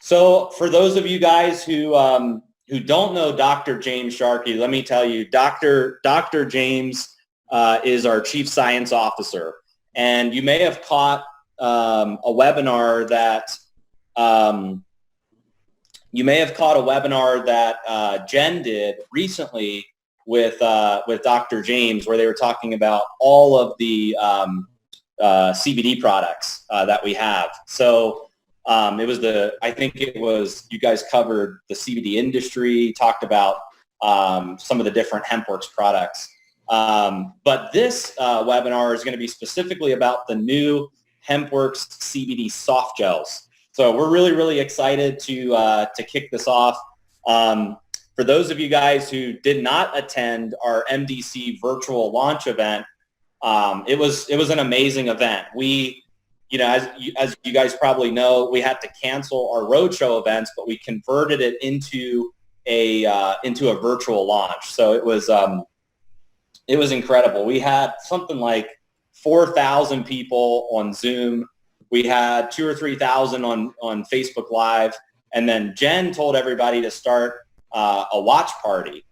So for those of you guys who don't know Dr. James Sharkey, let me tell you, Dr. James is our Chief Science Officer. And you may have caught a webinar that Jen did recently with Dr. James, where they were talking about all of the CBD products that we have. So you guys covered the CBD industry, talked about some of the different Hempworx products. But this webinar is going to be specifically about the new Hempworx CBD Softgels. So we're really, really excited to kick this off. For those of you guys who did not attend our MDC virtual launch event, it was an amazing event. As you guys probably know, we had to cancel our roadshow events, but we converted it into a virtual launch. So it was incredible. We had something like 4,000 people on Zoom. We had 2,000 or 3,000 on Facebook Live, and then Jen told everybody to start a watch party.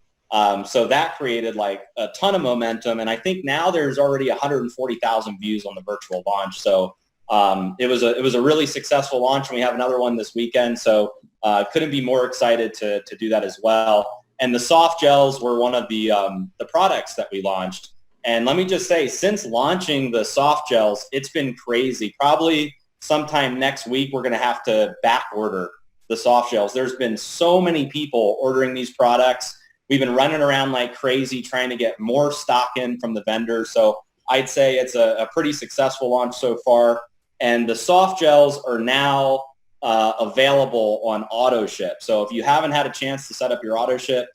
So that created like a ton of momentum, and I think now there's already 140,000 views on the virtual launch. So it was a really successful launch, and we have another one this weekend. So couldn't be more excited to do that as well. And the soft gels were one of the products that we launched. And let me just say, since launching the soft gels, it's been crazy. Probably sometime next week, we're going to have to back order the soft gels. There's been so many people ordering these products. We've been running around like crazy trying to get more stock in from the vendors. So I'd say it's a pretty successful launch so far. And the soft gels are now available on auto ship. So if you haven't had a chance to set up your auto ship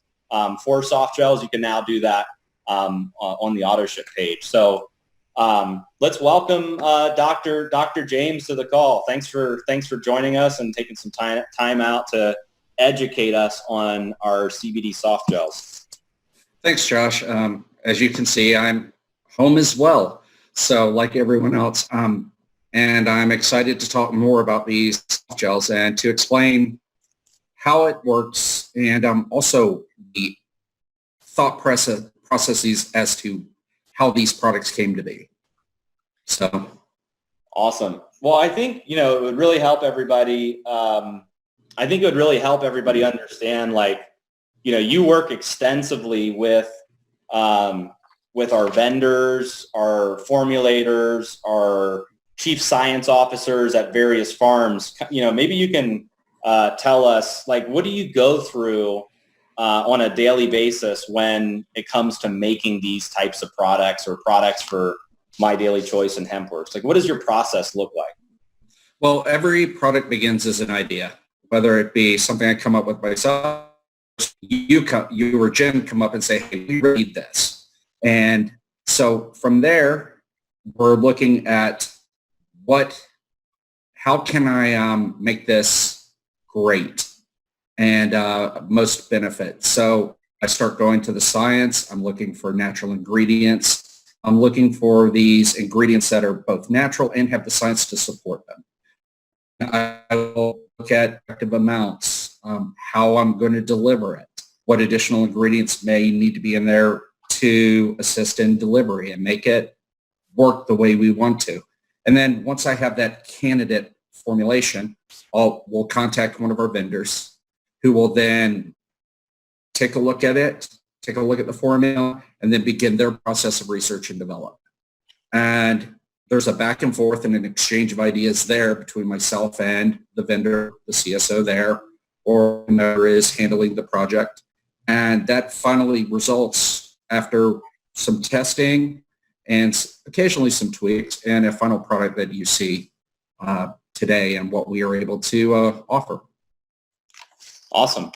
for soft gels, you can now do that on the auto ship page. So let's welcome Dr. James to the call. Thanks for joining us and taking some time out to educate us on our CBD soft gels. Thanks, Josh. As you can see, I'm home as well. So like everyone else, and I'm excited to talk more about these soft gels and to explain how it works, and also the thought processes as to how these products came to be. So awesome. Well, I think it would really help everybody. Understand, like, you work extensively with our vendors, our formulators, our chief science officers at various farms. Maybe you can tell us, like, what do you go through on a daily basis when it comes to making these types of products or products for MyDailyChoice and Hempworx? Like, what does your process look like? Well, every product begins as an idea, whether it be something I come up with myself, you or Jen come up and say, hey, we need this. And so from there, we're looking at how can I make this great and most benefit. So I start going to the science. I'm looking for natural ingredients. I'm looking for these ingredients that are both natural and have the science to support them. I will look at active amounts, how I'm going to deliver it, what additional ingredients may need to be in there to assist in delivery and make it work the way we want to. And then once I have that candidate formulation, we'll contact one of our vendors who will then take a look at it, take a look at the formula, and then begin their process of research and development. And there's a back and forth and an exchange of ideas there between myself and the vendor, the CSO there, or whoever is handling the project. And that finally results after some testing and occasionally some tweaks and a final product that you see today and what we are able to offer. Awesome.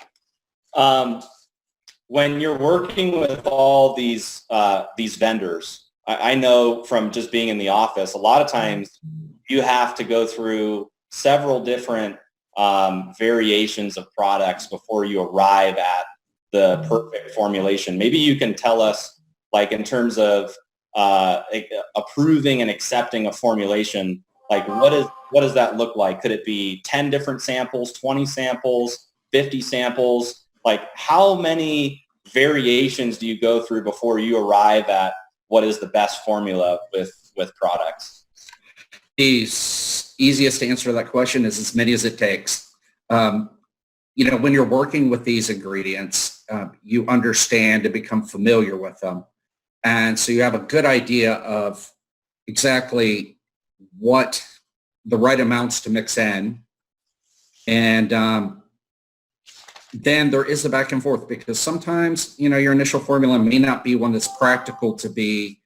When you're working with all these vendors, I know from just being in the office, a lot of times you have to go through several different variations of products before you arrive at the perfect formulation. Maybe you can tell us, like, in terms of approving and accepting a formulation, Like what does that look like? Could it be 10 different samples, 20 samples, 50 samples? Like how many variations do you go through before you arrive at what is the best formula with products? The easiest answer to that question is as many as it takes. When you're working with these ingredients, you understand and become familiar with them. And so you have a good idea of exactly what the right amounts to mix in. And then there is the back and forth because sometimes, your initial formula may not be one that's practical to be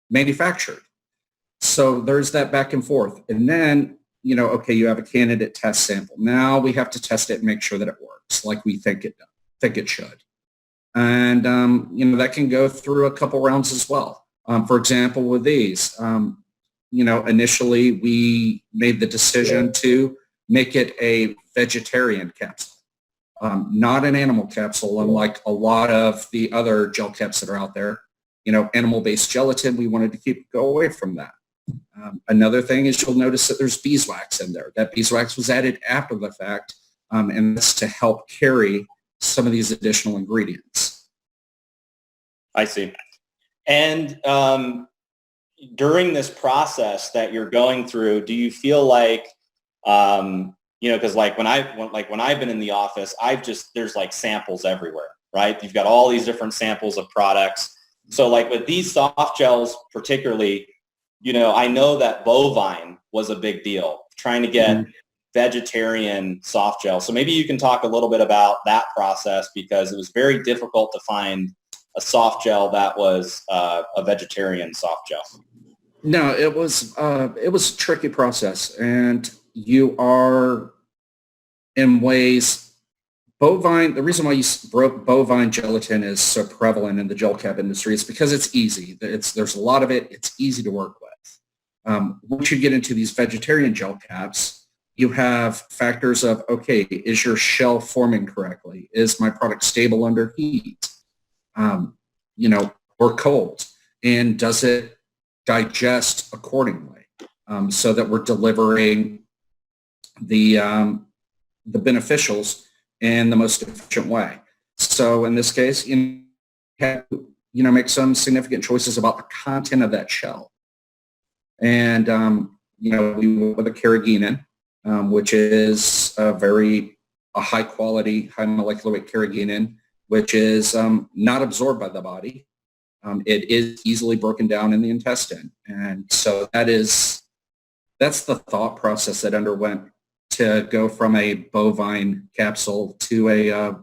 manufactured. So there's that back and forth. And then, okay, you have a candidate test sample. Now we have to test it and make sure that it works like we think it should. And, that can go through a couple rounds as well. For example, with these, initially we made the decision to make it a vegetarian capsule, not an animal capsule, unlike a lot of the other gel caps that are out there. Animal-based gelatin, we wanted to go away from that. Another thing is you'll notice that there's beeswax in there. That beeswax was added after the fact, and that's to help carry some of these additional ingredients. I see. And during this process that you're going through, do you feel like, because when I've been in the office, there's like samples everywhere, right? You've got all these different samples of products. So like with these soft gels particularly, I know that bovine was a big deal, trying to get vegetarian soft gel. So maybe you can talk a little bit about that process because it was very difficult to find a soft gel that was a vegetarian soft gel. No, it was a tricky process, and you are in ways. Bovine, the reason why bovine gelatin is so prevalent in the gel cap industry is because it's easy. There's a lot of it. It's easy to work with. Once you get into these vegetarian gel caps, you have factors of, okay, is your shell forming correctly? Is my product stable under heat? Or cold? And does it digest accordingly so that we're delivering the beneficials in the most efficient way? So in this case, you have make some significant choices about the content of that shell. And, we went with a carrageenan, which is a high quality, high molecular weight carrageenan, which is not absorbed by the body. It is easily broken down in the intestine. And so that's the thought process that underwent to go from a bovine capsule to a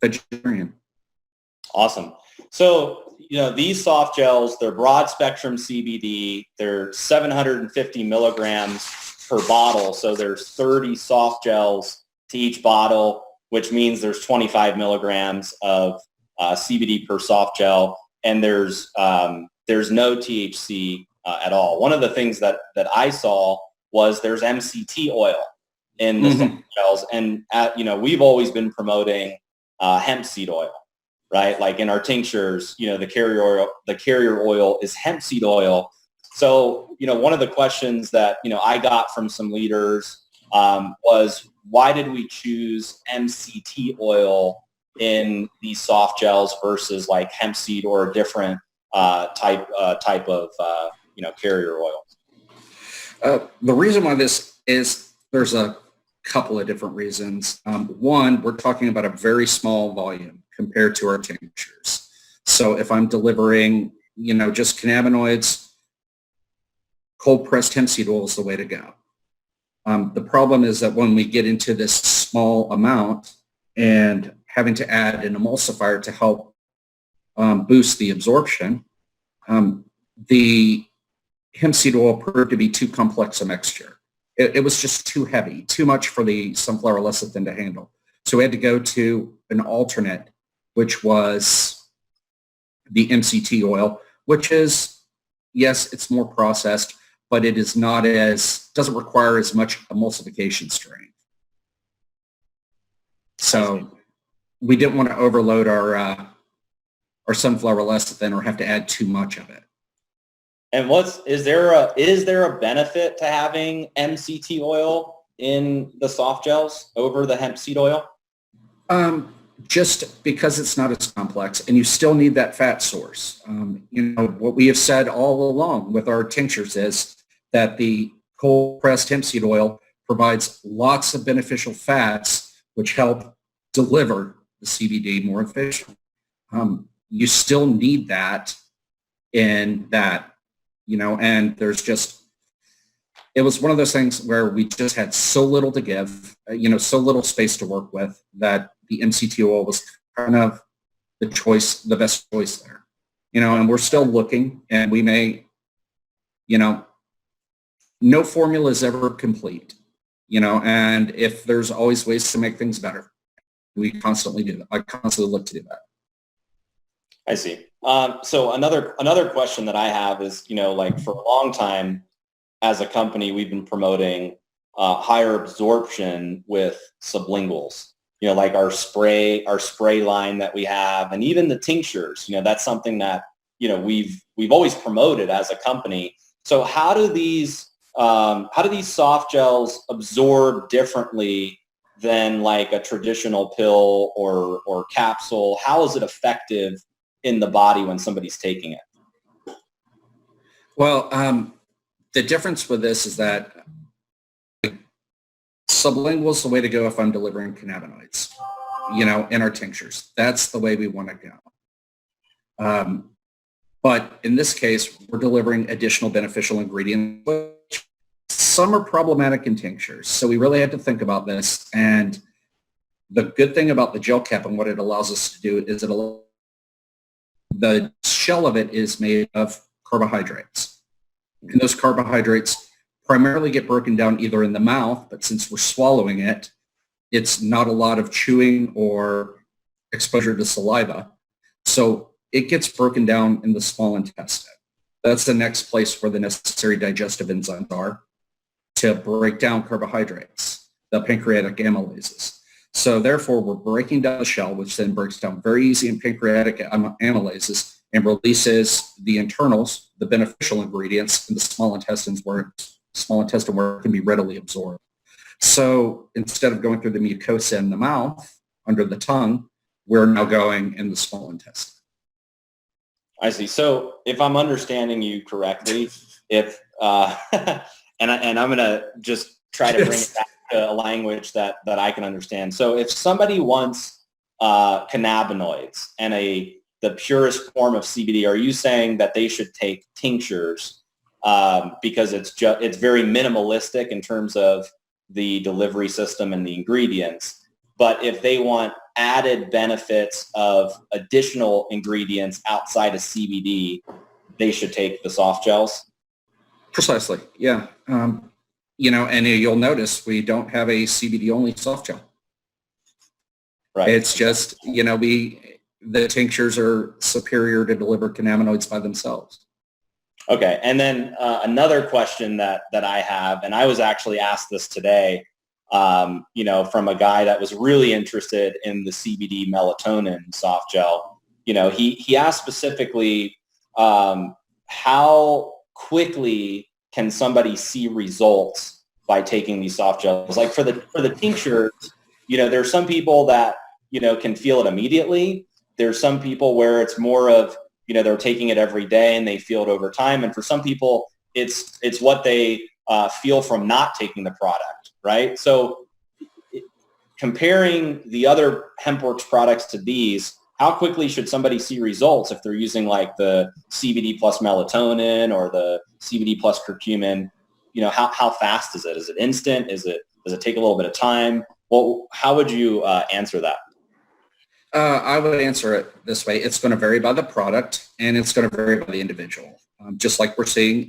vegetarian. Awesome. So, these soft gels, they're broad spectrum CBD. They're 750 milligrams per bottle. So there's 30 soft gels to each bottle, which means there's 25 milligrams of CBD per soft gel. And there's no THC at all. One of the things that I saw was there's MCT oil in the soft gels. And, we've always been promoting hemp seed oil, right? Like in our tinctures, the carrier oil is hemp seed oil. So, one of the questions that, I got from some leaders was, why did we choose MCT oil in these soft gels versus like hemp seed or a different type of, carrier oil? The reason why this is, there's a couple of different reasons. One, we're talking about a very small volume compared to our tinctures. So if I'm delivering, just cannabinoids, cold pressed hemp seed oil is the way to go. The problem is that when we get into this small amount and having to add an emulsifier to help boost the absorption, the hemp seed oil proved to be too complex a mixture. It was just too heavy, too much for the sunflower lecithin to handle. So we had to go to an alternate, which was the MCT oil, which is, yes, it's more processed, but it is doesn't require as much emulsification strength. So we didn't want to overload our sunflower lecithin or have to add too much of it. And is there a benefit to having MCT oil in the soft gels over the hemp seed oil? Just because it's not as complex, and you still need that fat source. What we have said all along with our tinctures is that the cold pressed hemp seed oil provides lots of beneficial fats, which help deliver the CBD more efficiently. You still need that in that, and it was one of those things where we just had so little to give, so little space to work with, that the MCT oil was kind of the best choice there, and we're still looking, and we may, no formula is ever complete, and if there's always ways to make things better, we constantly do that. I constantly look to do that. I see. So another question that I have is, like for a long time as a company, we've been promoting higher absorption with sublinguals, like our spray line that we have, and even the tinctures, that's something that, we've always promoted as a company. So how do these soft gels absorb differently than like a traditional pill or capsule? How is it effective in the body when somebody's taking it? Well, the difference with this is that sublingual is the way to go if I'm delivering cannabinoids, in our tinctures. That's the way we want to go. But in this case, we're delivering additional beneficial ingredients, which some are problematic in tinctures. So we really had to think about this. And the good thing about the gel cap and what it allows us to do is the shell of it is made of carbohydrates. And those carbohydrates primarily get broken down either in the mouth, but since we're swallowing it, it's not a lot of chewing or exposure to saliva. So it gets broken down in the small intestine. That's the next place where the necessary digestive enzymes are to break down carbohydrates, the pancreatic amylases. So therefore, we're breaking down the shell, which then breaks down very easy in pancreatic amylases and releases the internals, the beneficial ingredients in the small intestine where it can be readily absorbed. So instead of going through the mucosa in the mouth, under the tongue, we're now going in the small intestine. I see. So if I'm understanding you correctly, if and I'm going to just try to bring it back to a language that I can understand. So if somebody wants cannabinoids and the purest form of CBD, are you saying that they should take tinctures because it's very minimalistic in terms of the delivery system and the ingredients? But if they want added benefits of additional ingredients outside of CBD, they should take the soft gels? Precisely, yeah. And you'll notice we don't have a CBD-only soft gel. Right. It's just, the tinctures are superior to deliver cannabinoids by themselves. Okay. And then another question that I have, and I was actually asked this today, from a guy that was really interested in the CBD melatonin soft gel. He asked specifically, how quickly can somebody see results by taking these soft gels? Like for the tinctures, there's some people that, can feel it immediately. There's some people where it's more of, they're taking it every day and they feel it over time. And for some people, it's what they feel from not taking the product, right? So comparing the other Hempworx products to these, how quickly should somebody see results if they're using like the CBD plus melatonin or the CBD plus curcumin? How fast is it? Is it instant? Does it take a little bit of time? Well, how would you answer that? I would answer it this way. It's going to vary by the product and it's going to vary by the individual. Just like we're seeing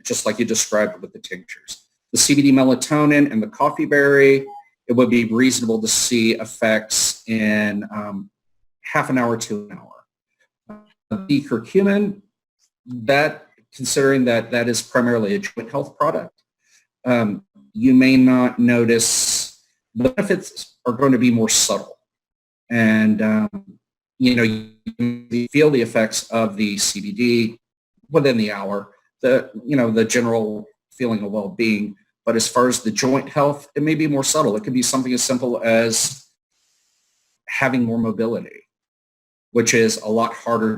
just like you described with the tinctures. The CBD melatonin and the coffee berry, it would be reasonable to see effects in half an hour to an hour. The curcumin, considering that is primarily a joint health product, you may not notice. The benefits are going to be more subtle. And, you feel the effects of the CBD within the hour. the general feeling of well-being. But as far as the joint health, it may be more subtle. It could be something as simple as having more mobility, which is a lot harder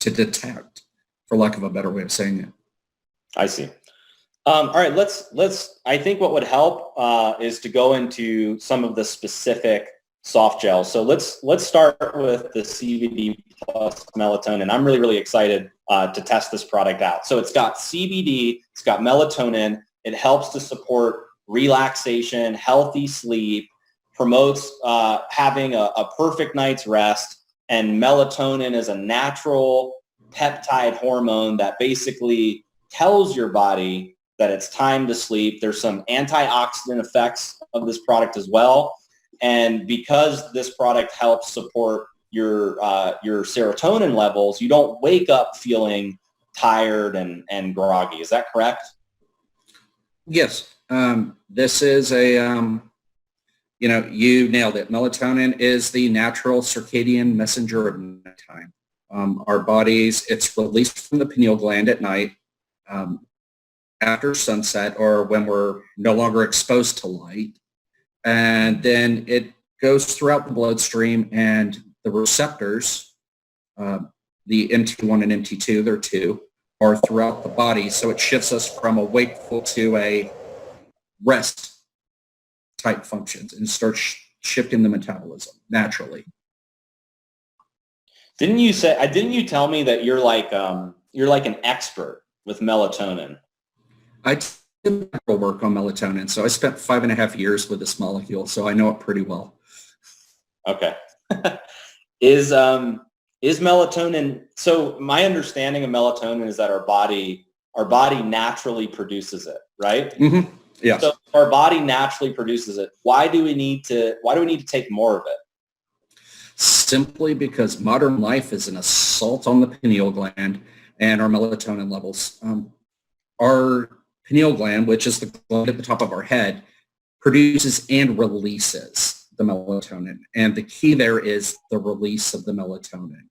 to detect, for lack of a better way of saying it. I see. All right, I think what would help is to go into some of the specific soft gels. So let's start with the CBD plus melatonin. I'm really, really excited to test this product out. So it's got CBD, it's got melatonin. It helps to support relaxation, healthy sleep, promotes having a perfect night's rest. And melatonin is a natural peptide hormone that basically tells your body that it's time to sleep. There's some antioxidant effects of this product as well. And because this product helps support your serotonin levels, you don't wake up feeling tired and groggy. Is that correct? Yes. This is you nailed it. Melatonin is the natural circadian messenger of nighttime. Our bodies, it's released from the pineal gland at night after sunset or when we're no longer exposed to light. And then it goes throughout the bloodstream, and the receptors, the MT1 and MT2, there are two, are throughout the body. So it shifts us from a wakeful to a rest type functions and starts shifting the metabolism naturally. Didn't you tell me that you're like an expert with melatonin? I did work on melatonin, so I spent 5.5 years with this molecule, so I know it pretty well. Okay. Is melatonin, so my understanding of melatonin is that our body naturally produces it, right? Mm-hmm. Yeah. So our body naturally produces it. Why do we need to take more of it? Simply because modern life is an assault on the pineal gland and our melatonin levels. Our pineal gland, which is the gland at the top of our head, produces and releases the melatonin. And the key there is the release of the melatonin.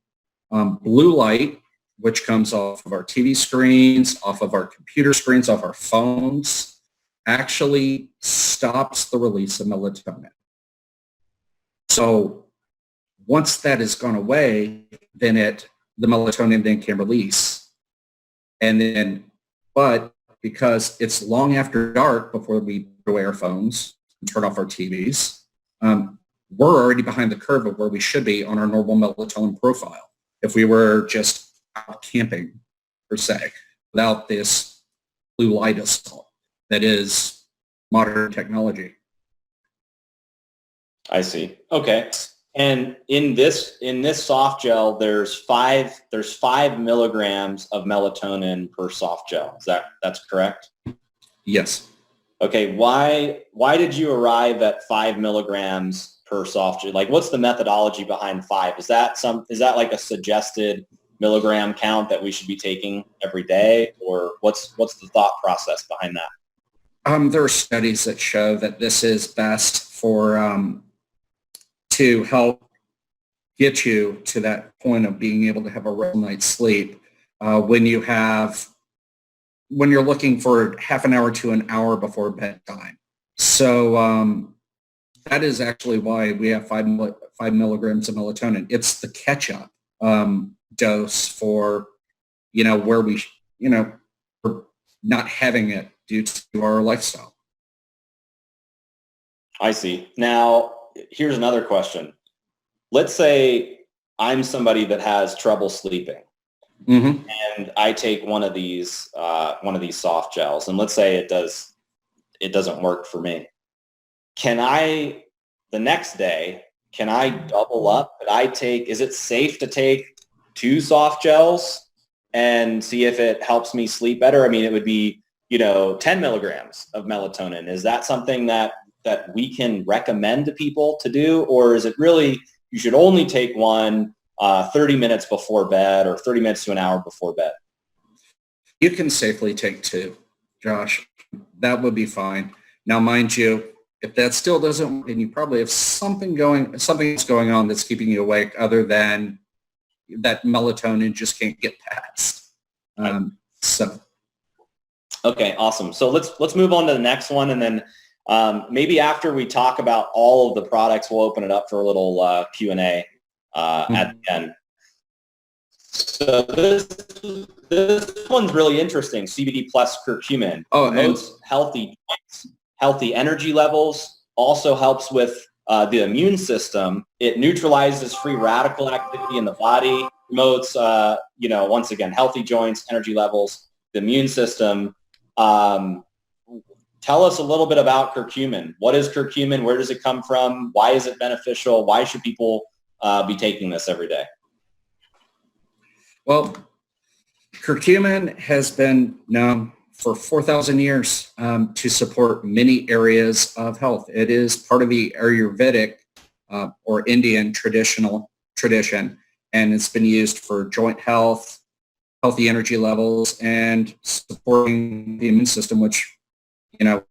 Blue light, which comes off of our TV screens, off of our computer screens, off our phones, actually stops the release of melatonin. So once that has gone away, then the melatonin then can release. And then, but because it's long after dark before we put away our phones and turn off our TVs, we're already behind the curve of where we should be on our normal melatonin profile if we were just out camping, per se, without this blue light assault that is modern technology. I see. Okay. And in this soft gel, there's 5 milligrams of melatonin per soft gel. That's correct? Yes. Okay. Why did you arrive at 5 milligrams per soft gel? Like, what's the methodology behind 5? Is that like a suggested milligram count that we should be taking every day, or what's the thought process behind that? There are studies that show that this is best for to help get you to that point of being able to have a restful night's sleep when you're looking for half an hour to an hour before bedtime. So that is actually why we have 5 milligrams of melatonin. It's the catch-up dose for, where we're not having it due to our lifestyle. I see. Now, here's another question. Let's say I'm somebody that has trouble sleeping, mm-hmm. and I take one of these soft gels, and let's say it doesn't work for me. The next day, can I double up? Is it safe to take 2 soft gels and see if it helps me sleep better? I mean, it would be, 10 milligrams of melatonin. Is that something that we can recommend to people to do? Or is it really, you should only take one 30 minutes before bed or 30 minutes to an hour before bed? You can safely take 2, Josh. That would be fine. Now, mind you, if that still doesn't work, then you probably have something that's going on that's keeping you awake other than that melatonin just can't get past. So, okay, awesome. So let's move on to the next one, and then maybe after we talk about all of the products, we'll open it up for a little Q&A at the end. So this one's really interesting. CBD plus curcumin promotes healthy joints, healthy energy levels. Also helps with the immune system. It neutralizes free radical activity in the body. Promotes, once again, healthy joints, energy levels, the immune system. Tell us a little bit about curcumin. What is curcumin? Where does it come from? Why is it beneficial? Why should people be taking this every day? Well, curcumin has been known for 4,000 years to support many areas of health. It is part of the Ayurvedic or Indian tradition, and it's been used for joint health, healthy energy levels, and supporting the immune system, which,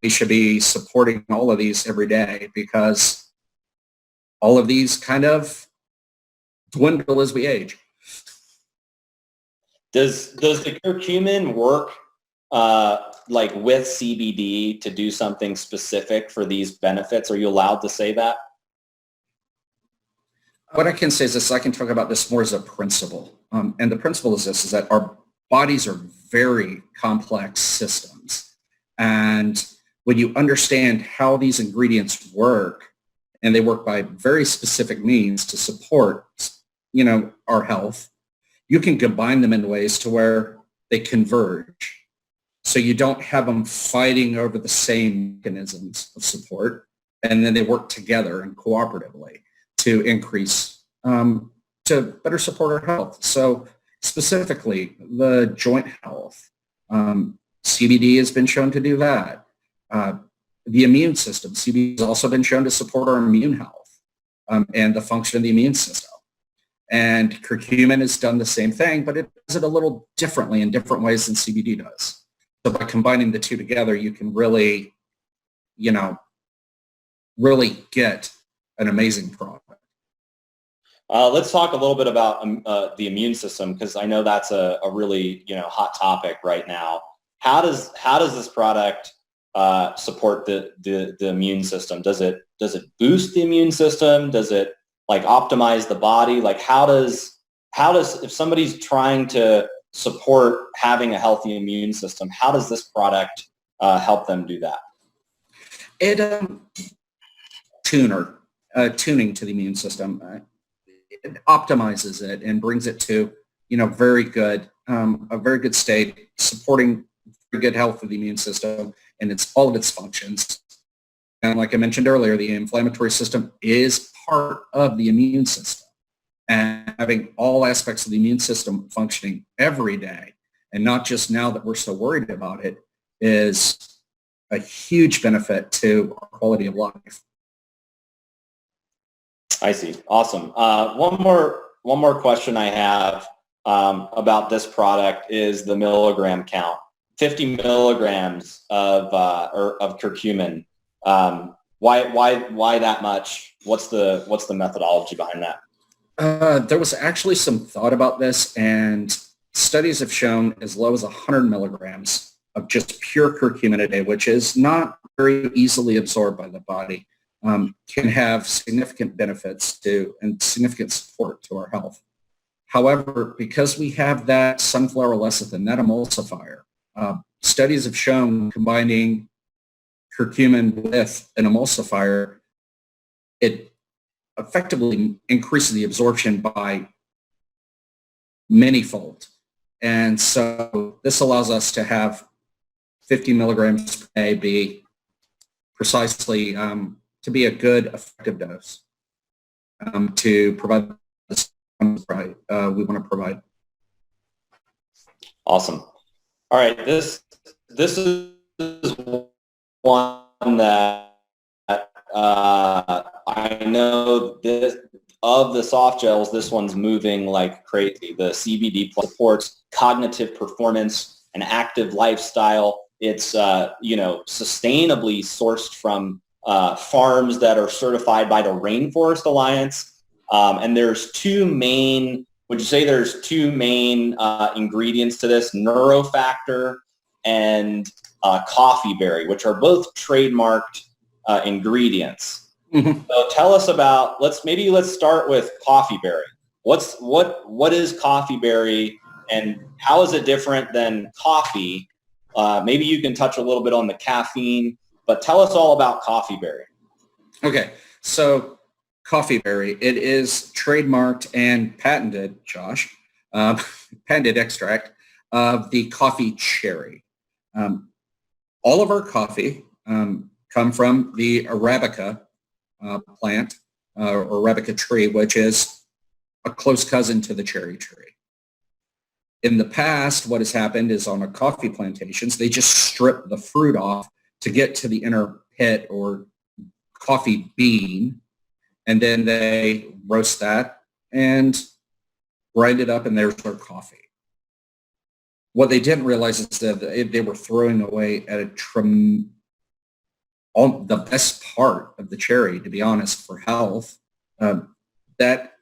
we should be supporting all of these every day, because all of these kind of dwindle as we age. Does the curcumin work like with CBD to do something specific for these benefits? Are you allowed to say that? What I can say is this: I can talk about this more as a principle. And the principle is this, is that our bodies are very complex systems. And when you understand how these ingredients work, and they work by very specific means to support, our health, you can combine them in ways to where they converge. So you don't have them fighting over the same mechanisms of support, and then they work together and cooperatively to increase, to better support our health. So specifically, the joint health, CBD has been shown to do that. The immune system, CBD has also been shown to support our immune health and the function of the immune system. And curcumin has done the same thing, but it does it a little differently in different ways than CBD does. So by combining the two together, you can really, really get an amazing product. Let's talk a little bit about the immune system, because I know that's a really hot topic right now. How does this product support the immune system? Does it boost the immune system? Does it optimize the body? How does if somebody's trying to support having a healthy immune system, how does this product help them do that? It tuning to the immune system. It optimizes it and brings it to a very good state, supporting very good health of the immune system and all of its functions. And like I mentioned earlier, the inflammatory system is part of the immune system. And having all aspects of the immune system functioning every day, and not just now that we're so worried about it, is a huge benefit to our quality of life. I see. Awesome. One more question I have about this product is the milligram count. 50 milligrams of curcumin. Why that much? What's the methodology behind that? There was actually some thought about this, and studies have shown as low as 100 milligrams of just pure curcumin a day, which is not very easily absorbed by the body, can have significant benefits to and significant support to our health. However, because we have that sunflower lecithin, that emulsifier, studies have shown combining curcumin with an emulsifier, it effectively increases the absorption by manyfold. And so this allows us to have 50 milligrams per day be precisely to be a good effective dose to provide this we want to provide. Awesome. All right, this is one that I know this of the soft gels. This one's moving like crazy. The CBD supports cognitive performance, an active lifestyle. It's sustainably sourced from farms that are certified by the Rainforest Alliance. And there's two main would you say there's two main ingredients to this, neurofactor and coffee berry, which are both trademarked ingredients? Mm-hmm. So tell us about, let's start with coffee berry. What is coffee berry, and how is it different than coffee? Maybe you can touch a little bit on the caffeine, but tell us all about coffee berry. Okay, so coffee berry, it is trademarked and patented, Josh, patented extract of the coffee cherry. All of our coffee come from the Arabica plant or Arabica tree, which is a close cousin to the cherry tree. In the past, what has happened is on our coffee plantations, they just strip the fruit off to get to the inner pit or coffee bean, and then they roast that and grind it up, and there's our coffee. What they didn't realize is that they were throwing away at the best part of the cherry, to be honest, for health. That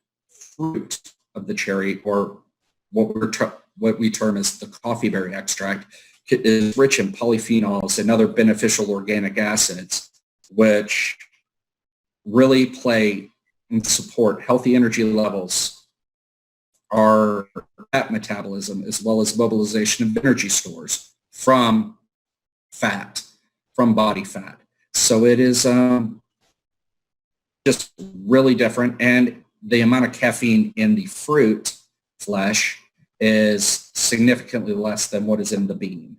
fruit of the cherry, or what we term as the coffee berry extract, is rich in polyphenols and other beneficial organic acids, which really play and support healthy energy levels, our fat metabolism, as well as mobilization of energy stores from body fat. So it is just really different. And the amount of caffeine in the fruit flesh is significantly less than what is in the bean.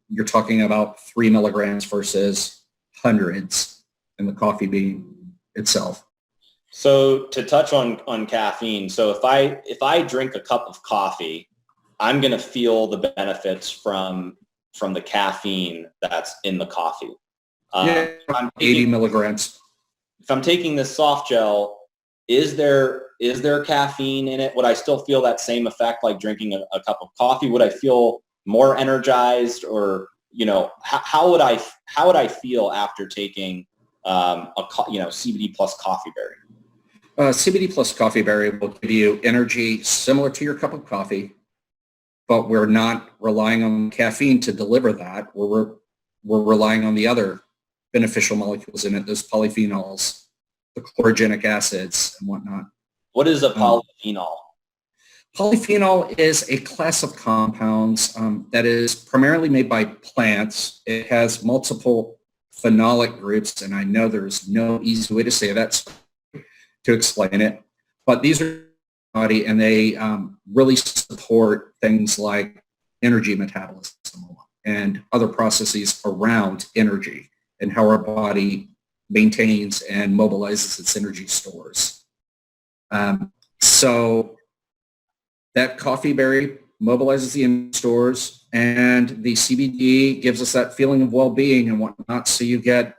You're talking about 3 milligrams versus hundreds in the coffee bean itself. So to touch on caffeine, so if I drink a cup of coffee, I'm going to feel the benefits from the caffeine that's in the coffee. 80 milligrams. If I'm taking this soft gel, is there caffeine in it? Would I still feel that same effect like drinking a cup of coffee? Would I feel more energized, or how would I feel after taking CBD plus coffee berry? CBD plus coffee berry will give you energy similar to your cup of coffee, but we're not relying on caffeine to deliver that. We're relying on the other beneficial molecules in it, those polyphenols, the chlorogenic acids and whatnot. What is a polyphenol? Polyphenol is a class of compounds that is primarily made by plants. It has multiple phenolic groups, and I know there's no easy way to say that to explain it, but these are body, and they really support things like energy metabolism and other processes around energy and how our body maintains and mobilizes its energy stores. So that coffee berry mobilizes the energy stores, and the CBD gives us that feeling of well-being and whatnot, so you get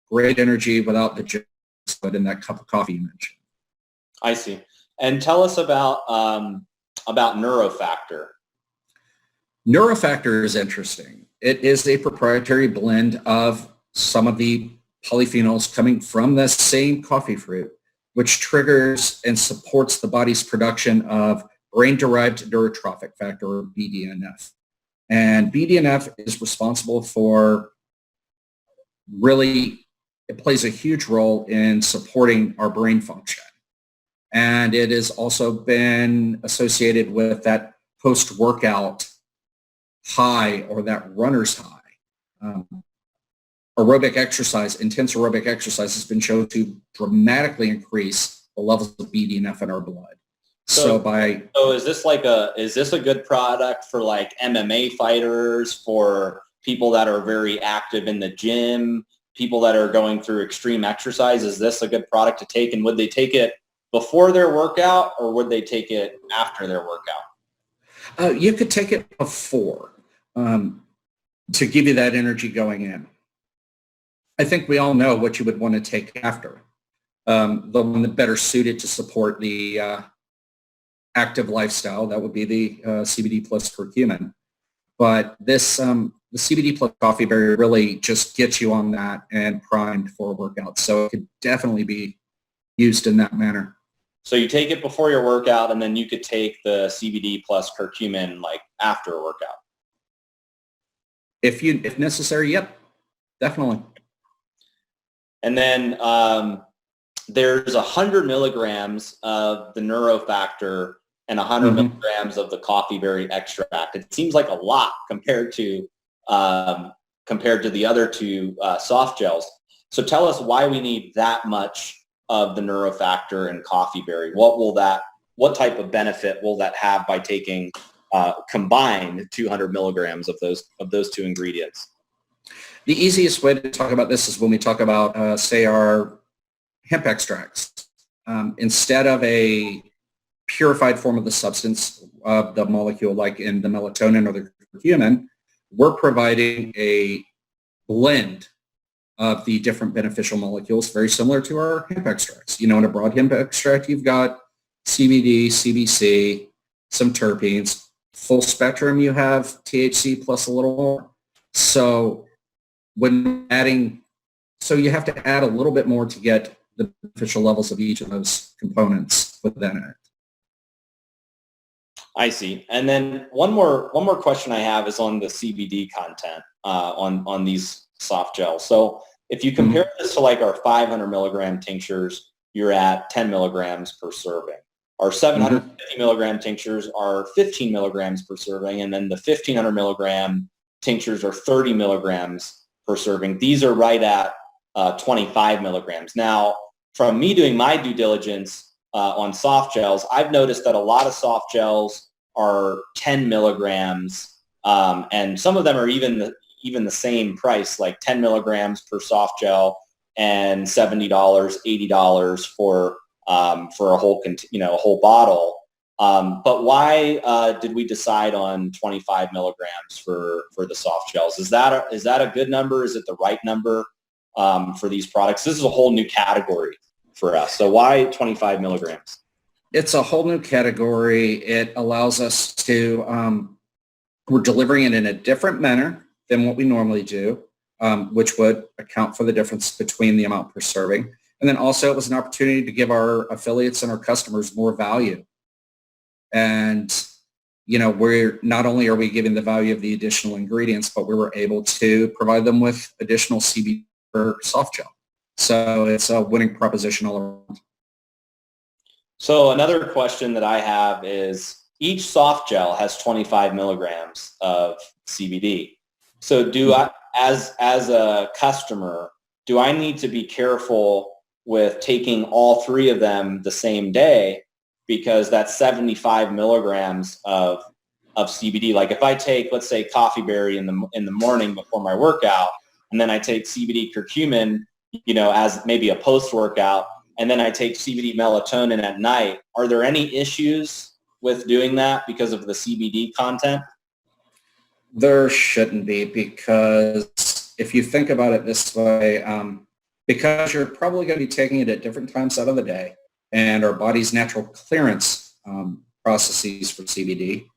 great energy without the junk in that cup of coffee you mentioned. I see. And tell us about neurofactor. Neurofactor is interesting. It is a proprietary blend of some of the polyphenols coming from the same coffee fruit, which triggers and supports the body's production of brain-derived neurotrophic factor, or BDNF. And BDNF is responsible for it plays a huge role in supporting our brain function. And it has also been associated with that post-workout high, or that runner's high. Intense aerobic exercise has been shown to dramatically increase the levels of BDNF in our blood. So is this a good product for like MMA fighters, for people that are very active in the gym, people that are going through extreme exercise? Is this a good product to take, and would they take it before their workout, or would they take it after their workout? You could take it before to give you that energy going in. I think we all know what you would want to take after. The one that better suited to support the active lifestyle, that would be the CBD plus curcumin. But this, the CBD plus coffee berry really just gets you on that and primed for a workout. So it could definitely be used in that manner. So you take it before your workout, and then you could take the CBD plus curcumin like after a workout. If necessary, yep, definitely. And then there's 100 milligrams of the neurofactor and 100 milligrams of the coffee berry extract. It seems like a lot compared to the other two soft gels. So tell us why we need that much of the neurofactor and coffee berry. What type of benefit will that have by taking combined 200 milligrams of those two ingredients? The easiest way to talk about this is when we talk about, say, our hemp extracts. Instead of a purified form of the substance of the molecule, like in the melatonin or the curcumin, we're providing a blend of the different beneficial molecules, very similar to our hemp extracts. In a broad hemp extract, you've got CBD, CBC, some terpenes. Full spectrum, you have THC plus a little more. So when you have to add a little bit more to get the beneficial levels of each of those components within it. I see. And then one more question I have is on the CBD content on these soft gels. So if you compare this to like our 500 milligram tinctures, you're at 10 milligrams per serving. Our 750 milligram tinctures are 15 milligrams per serving, and then the 1500 milligram tinctures are 30 milligrams per serving. These are right at 25 milligrams. Now, from me doing my due diligence on soft gels, I've noticed that a lot of soft gels are 10 milligrams, and some of them are even the same price, like 10 milligrams per soft gel and $70, $80 for a whole bottle. But why did we decide on 25 milligrams for the soft gels? Is that a good number? Is it the right number for these products? This is a whole new category for us. So why 25 milligrams? It's a whole new category. It allows us to, we're delivering it in a different manner than what we normally do, which would account for the difference between the amount per serving. And then also it was an opportunity to give our affiliates and our customers more value. And, we're not only are we giving the value of the additional ingredients, but we were able to provide them with additional CBD or soft gel. So it's a winning proposition all around. So another question that I have is each soft gel has 25 milligrams of CBD. So do I, as a customer, do I need to be careful with taking all three of them the same day, because that's 75 milligrams of CBD? Like if I take, let's say, coffee berry in the morning before my workout, and then I take CBD curcumin, as maybe a post-workout, and then I take CBD melatonin at night, are there any issues with doing that because of the CBD content? There shouldn't be, because if you think about it this way, because you're probably going to be taking it at different times out of the day, and our body's natural clearance processes for CBD,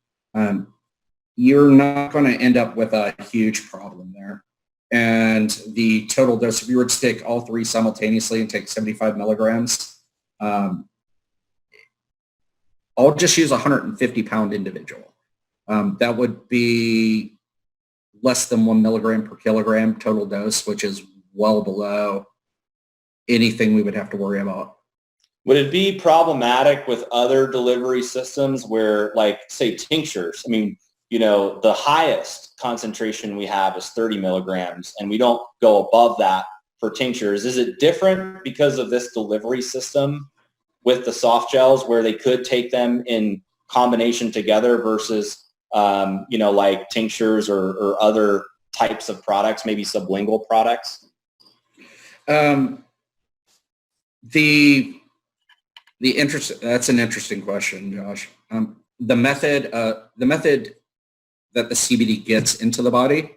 you're not going to end up with a huge problem there. And the total dose, if you were to take all three simultaneously and take 75 milligrams, I'll just use a 150-pound individual. That would be less than 1 milligram per kilogram total dose, which is well below anything we would have to worry about. Would it be problematic with other delivery systems where, like, say, tinctures? I mean, the highest concentration we have is 30 milligrams, and we don't go above that for tinctures. Is it different because of this delivery system with the soft gels, where they could take them in combination together versus, like tinctures or other types of products, maybe sublingual products? That's an interesting question, Josh. The method that the CBD gets into the body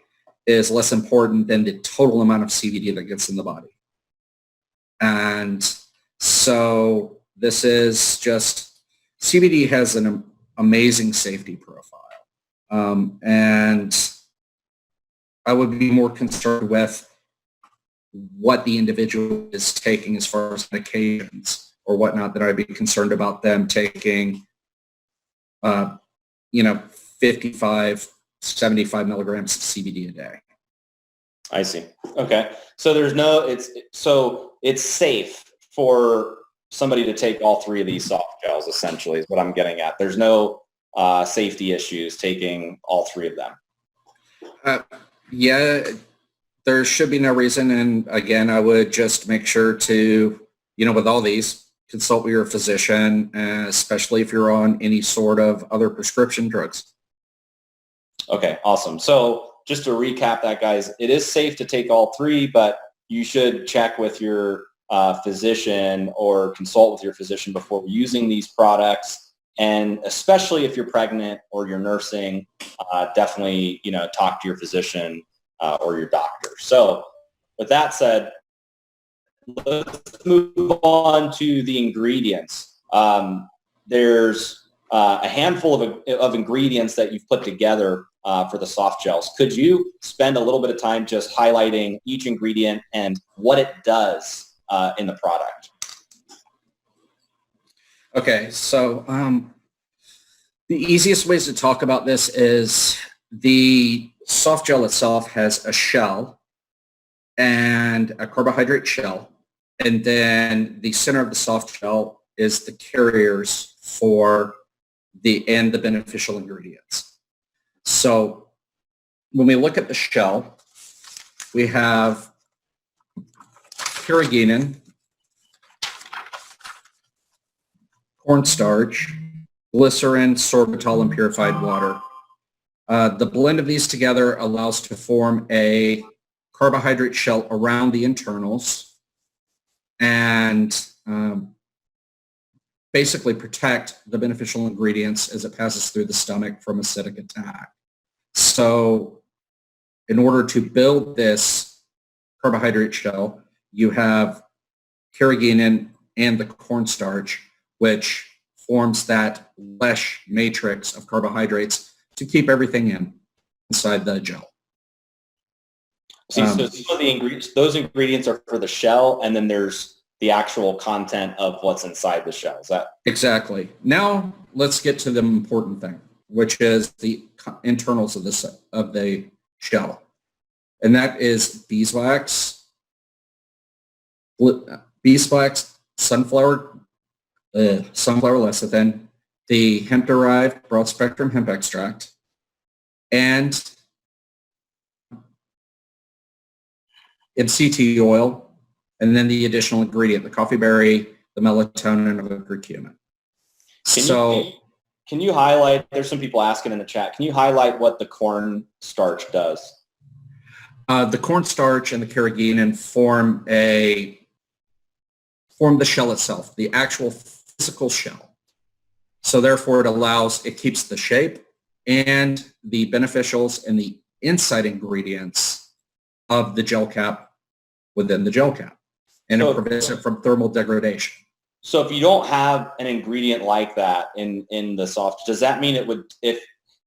is less important than the total amount of CBD that gets in the body. And so this is just, CBD has an amazing safety profile. And I would be more concerned with what the individual is taking as far as medications or whatnot, then I'd be concerned about them taking, 55, 75 milligrams of CBD a day. I see. Okay. So it's safe for somebody to take all three of these soft gels, essentially, is what I'm getting at. There's no safety issues taking all three of them. Yeah, there should be no reason. And again, I would just make sure to, with all these, consult with your physician, especially if you're on any sort of other prescription drugs. Okay, awesome. So just to recap that, guys, it is safe to take all three, but you should check with your physician or consult with your physician before using these products. And especially if you're pregnant or you're nursing, definitely, talk to your physician or your doctor. So with that said, let's move on to the ingredients. There's a handful of ingredients that you've put together for the soft gels. Could you spend a little bit of time just highlighting each ingredient and what it does in the product? Okay, so the easiest ways to talk about this is the soft gel itself has a shell and a carbohydrate shell, and then the center of the soft gel is the carriers for the beneficial ingredients. So when we look at the shell, we have carrageenan, cornstarch, glycerin, sorbitol, and purified water. The blend of these together allows to form a carbohydrate shell around the internals and basically protect the beneficial ingredients as it passes through the stomach from acidic attack. So in order to build this carbohydrate shell, you have carrageenan and the cornstarch, which forms that mesh matrix of carbohydrates to keep everything inside the gel. So some of the ingredients, those ingredients are for the shell, and then there's the actual content of what's inside the shell. Is that exactly? Now let's get to the important thing, which is the internals of the shell, and that is beeswax, sunflower lecithin, the hemp-derived broad-spectrum hemp extract, and MCT oil, and then the additional ingredient, the coffee berry, the melatonin, and the curcumin. Can you highlight, there's some people asking in the chat, can you highlight what the cornstarch does? The cornstarch and the carrageenan form the shell itself, the actual physical shell. So therefore it keeps the shape and the beneficials and the inside ingredients of the gel cap within the gel cap. And it prevents it from thermal degradation. So if you don't have an ingredient like that in the soft, does that mean it would, if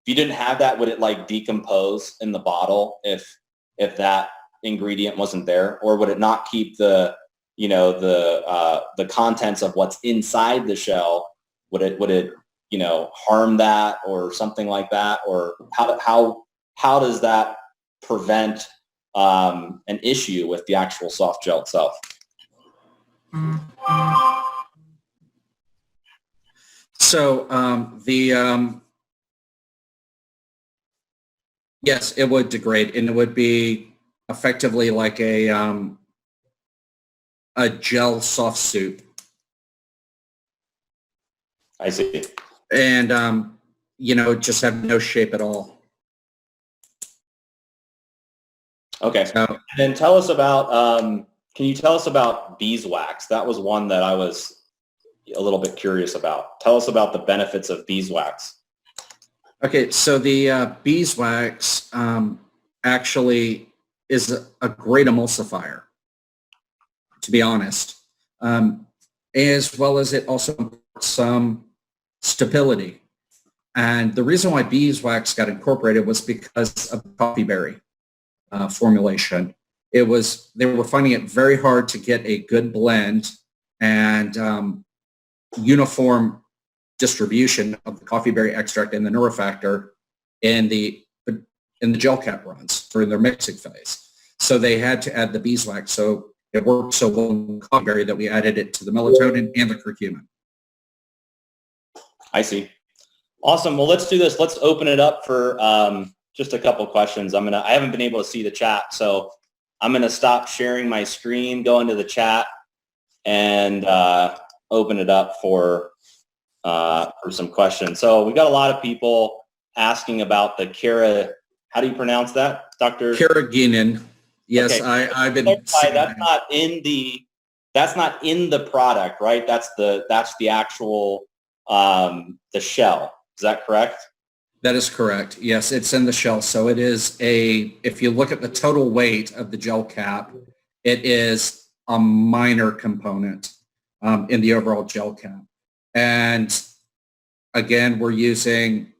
you didn't have that, would it like decompose in the bottle if that ingredient wasn't there? Or would it not keep the contents of what's inside the shell? Would it harm that or something like that? Or how does that prevent an issue with the actual soft gel itself? So yes, it would degrade, and it would be effectively like a gel soft soup. I see. And just have no shape at all. Okay. And then tell us about, can you tell us about beeswax? That was one that I was a little bit curious about. Tell us about the benefits of beeswax. Okay, so the beeswax actually is a great emulsifier, to be honest, as well as it also imparts some stability. And the reason why beeswax got incorporated was because of coffee berry formulation. They were finding it very hard to get a good blend and uniform distribution of the coffee berry extract and the neurofactor in the gel cap runs during their mixing phase. So they had to add the beeswax. So it worked so well in the coffee berry that we added it to the melatonin and the curcumin. I see. Awesome. Well, let's do this. Let's open it up for just a couple questions. I haven't been able to see the chat, so I'm going to stop sharing my screen, go into the chat, and open it up for some questions. So we've got a lot of people asking about the how do you pronounce that, Dr.? Carrageenan. Yes, okay. I've been. That's not in the product, right? That's the actual the shell. Is that correct? That is correct. Yes, it's in the shell. So it is if you look at the total weight of the gel cap, it is a minor component in the overall gel cap. And again, we're using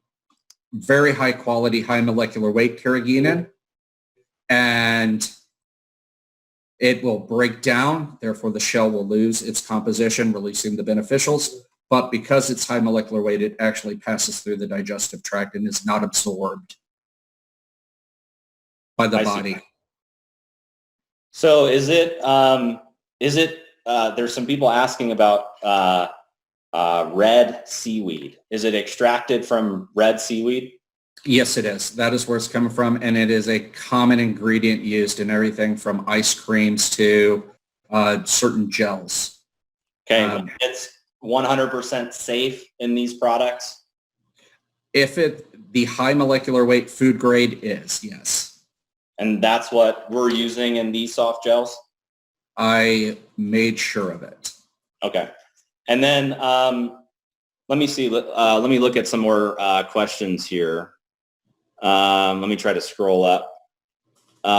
very high quality, high molecular weight carrageenan, and it will break down. Therefore, the shell will lose its composition, releasing the beneficials. But because it's high molecular weight, it actually passes through the digestive tract and is not absorbed by the body. So is it, there's some people asking about red seaweed. Is it extracted from red seaweed? Yes, it is. That is where it's coming from. And it is a common ingredient used in everything from ice creams to certain gels. Okay. It's 100% safe in these products? The high molecular weight food grade is, yes. And that's what we're using in these soft gels? I made sure of it. Okay. And then let me see. Let me look at some more questions here. Let me try to scroll up.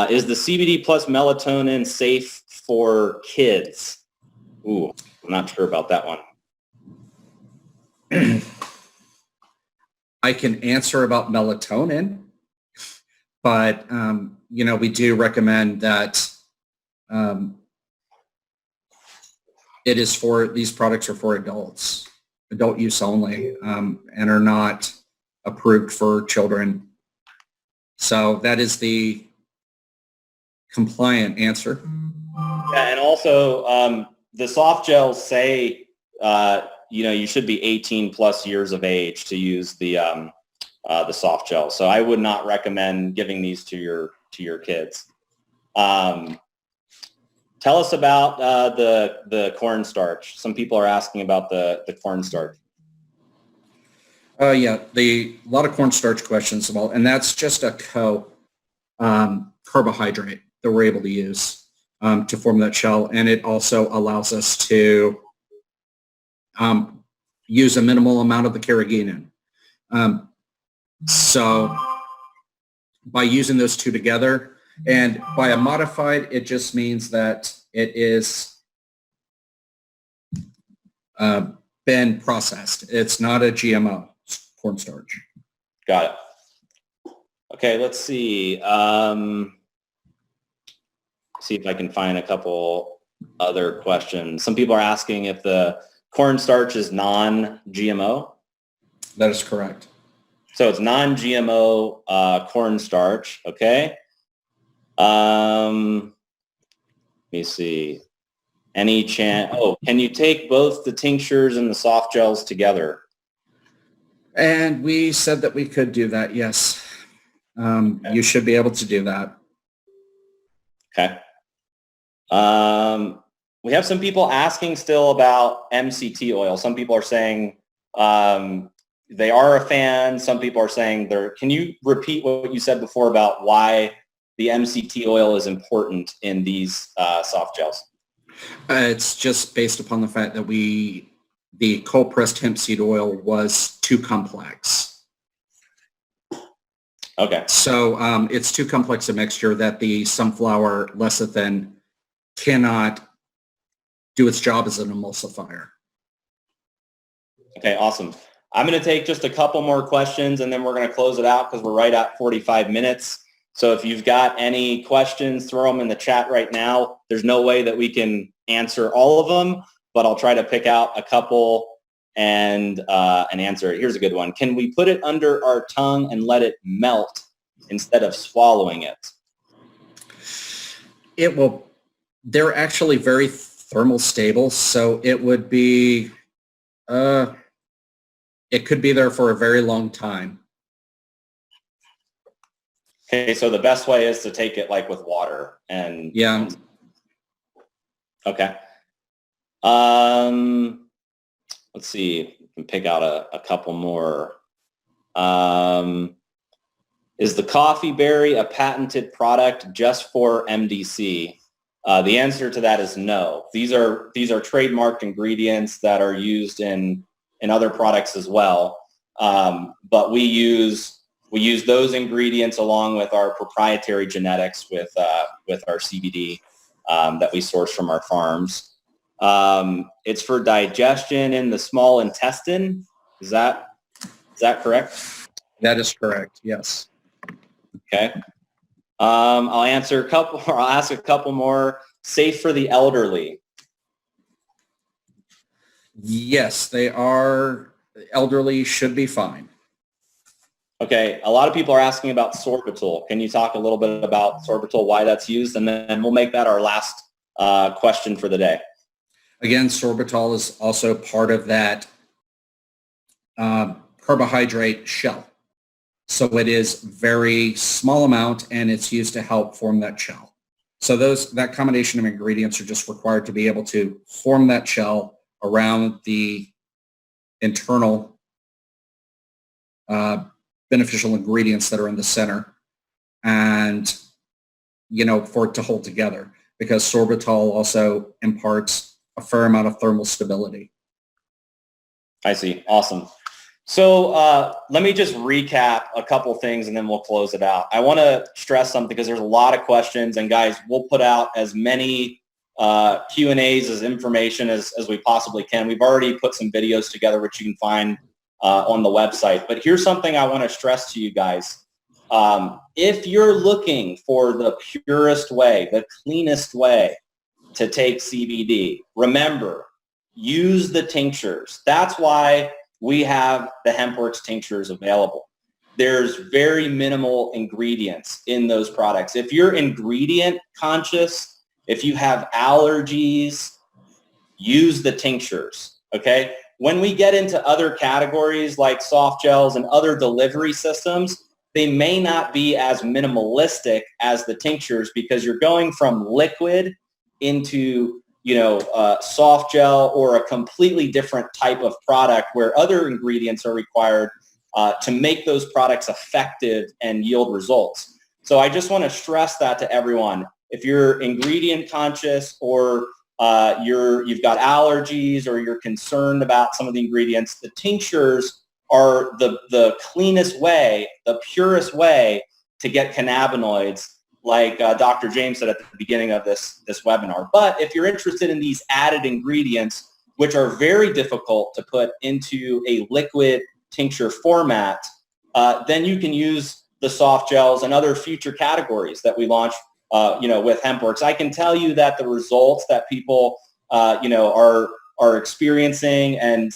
Is the CBD plus melatonin safe for kids? Ooh, I'm not sure about that one. I can answer about melatonin, but we do recommend that these products are for adults, adult use only, and are not approved for children. So that is the compliant answer. Yeah, and also the soft gels say you should be 18 plus years of age to use the soft gel. So I would not recommend giving these to your kids. Tell us about the cornstarch. Some people are asking about the cornstarch. Yeah, a lot of cornstarch questions as well, and that's just a carbohydrate that we're able to use to form that shell, and it also allows us to use a minimal amount of the carrageenan. So by using those two together, and by a modified, it just means that it is been processed. It's not a GMO cornstarch. Got it. Okay, let's see. See if I can find a couple other questions. Some people are asking if the cornstarch is non-GMO. That is correct. So it's non-GMO cornstarch. Okay. Let me see. Can you take both the tinctures and the soft gels together? And we said that we could do that, yes. Okay. You should be able to do that. Okay. We have some people asking still about MCT oil. Some people are saying they are a fan. Some people are saying can you repeat what you said before about why the MCT oil is important in these soft gels? It's just based upon the fact that the cold-pressed hemp seed oil was too complex. Okay. So it's too complex a mixture that the sunflower lecithin cannot do its job as an emulsifier. Okay, awesome. I'm going to take just a couple more questions and then we're going to close it out because we're right at 45 minutes. So if you've got any questions, throw them in the chat right now. There's no way that we can answer all of them, but I'll try to pick out a couple and an answer. Here's a good one. Can we put it under our tongue and let it melt instead of swallowing it? It will. They're actually very thermal stable, so it would be. It could be there for a very long time. Okay, so the best way is to take it like with water and. Yeah. Okay. Let's see. We can pick out a couple more. Is the coffee berry a patented product just for MDC? The answer to that is no. These are trademarked ingredients that are used in other products as well. But we use those ingredients along with our proprietary genetics with our CBD that we source from our farms. It's for digestion in the small intestine. Is that correct? That is correct. Yes. Okay. I'll ask a couple more. Safe for the elderly. Yes, they are. Elderly should be fine. Okay. A lot of people are asking about sorbitol. Can you talk a little bit about sorbitol, why that's used, and then we'll make that our last question for the day. Again, sorbitol is also part of that carbohydrate shell. So it is very small amount, and it's used to help form that shell. So that combination of ingredients are just required to be able to form that shell around the internal beneficial ingredients that are in the center, and for it to hold together, because sorbitol also imparts a fair amount of thermal stability. I see. Awesome. So let me just recap a couple things and then we'll close it out. I want to stress something because there's a lot of questions, and guys, we'll put out as many Q&As as information as we possibly can. We've already put some videos together, which you can find on the website. But here's something I want to stress to you guys. If you're looking for the purest way, the cleanest way to take CBD, remember, use the tinctures. That's why we have the Hempworx tinctures available. There's very minimal ingredients in those products. If you're ingredient conscious, if you have allergies, use the tinctures, okay? When we get into other categories like soft gels and other delivery systems, they may not be as minimalistic as the tinctures, because you're going from liquid into soft gel or a completely different type of product where other ingredients are required to make those products effective and yield results. So I just want to stress that to everyone. If you're ingredient conscious, or you've got allergies, or you're concerned about some of the ingredients, the tinctures are the cleanest way, the purest way to get cannabinoids, like Dr. James said at the beginning of this webinar. But if you're interested in these added ingredients, which are very difficult to put into a liquid tincture format, then you can use the soft gels and other future categories that we launch, with Hempworx. I can tell you that the results that people, are experiencing and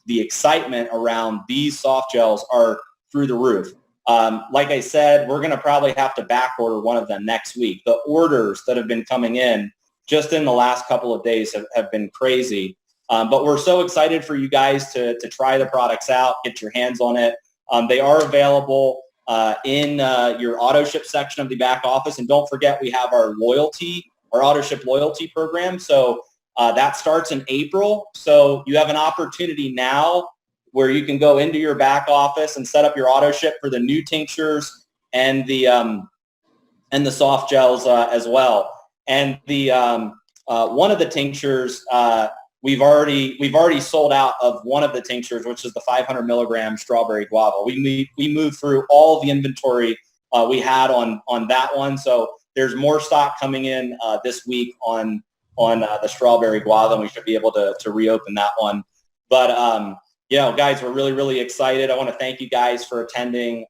the excitement around these soft gels are through the roof. Like I said, we're going to probably have to back order one of them next week. The orders that have been coming in just in the last couple of days have been crazy. But we're so excited for you guys to try the products out, get your hands on it. They are available in your auto ship section of the back office. And don't forget, we have our auto ship loyalty program. So that starts in April. So you have an opportunity now where you can go into your back office and set up your auto ship for the new tinctures and the soft gels as well. And the one of the tinctures, we've already sold out of one of the tinctures, which is the 500 milligram strawberry guava. We moved through all the inventory we had on that one. So there's more stock coming in this week on the strawberry guava, and we should be able to reopen that one. But guys, we're really, really excited. I want to thank you guys for attending,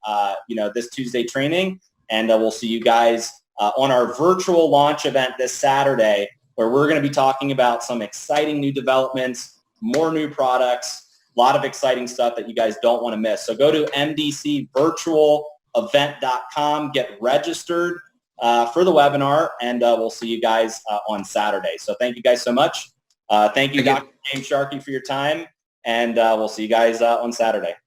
this Tuesday training, and we'll see you guys on our virtual launch event this Saturday, where we're going to be talking about some exciting new developments, more new products, A lot of exciting stuff that you guys don't want to miss. So go to mdcvirtualevent.com, get registered for the webinar, and we'll see you guys on Saturday. So thank you guys so much. Thank you, Dr. James Sharkey, for your time, and we'll see you guys on Saturday.